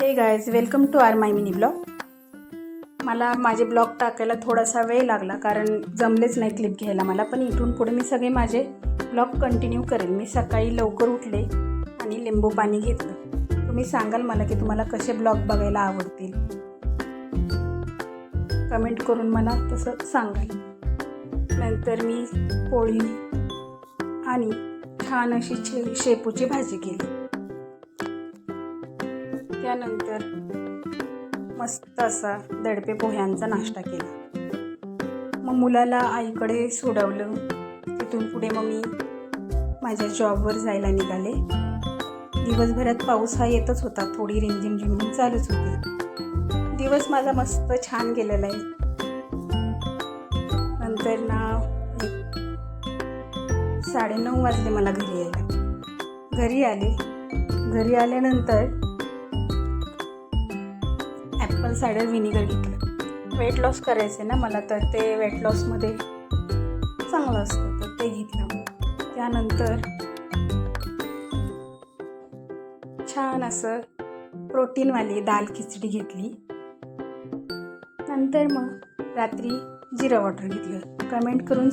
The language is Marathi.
हे guys, welcome to our my mini blog. मला माझे ब्लॉग टाकायला थोडासा वेळ लागला कारण जमलेच नाही क्लिप घ्यायला मला. पण इथून पुढे मी सगळे माझे ब्लॉग कंटिन्यू करेन. मी सकाळी लवकर उठले आणि लिंबू पाणी घेतलं. तुम्ही सांगाल मला की तुम्हाला कसे ब्लॉग बघायला आवडतील, कमेंट करून मला तसं सांगाल. नंतर मी पोळी आणि छान अशी शेपूची भाजी केली. त्यानंतर मस्त असा दडपे पोह्यांचा नाश्ता केला. मग मुलाला आईकडे सोडवलं. तिथून पुढे मग मी माझ्या जॉबवर जायला निघाले. दिवसभरात पाऊस हा येतच होता, थोडी रिमझिम झिमझिम चालूच होती. दिवस माझा मस्त छान गेलेला आहे. नंतर ना 9:30 वाजले मला घरी यायला. घरी आल्यानंतर ॲपल सायडर व्हिनेगर घेतलं. वेट लॉस करायचं ना मला, तर ते वेट लॉसमध्ये चांगलं असतं, तर ते घेतलं. त्यानंतर छान असं प्रोटीनवाली दाल खिचडी घेतली. नंतर मग रात्री जिरा वॉटर घेतलं. कमेंट करून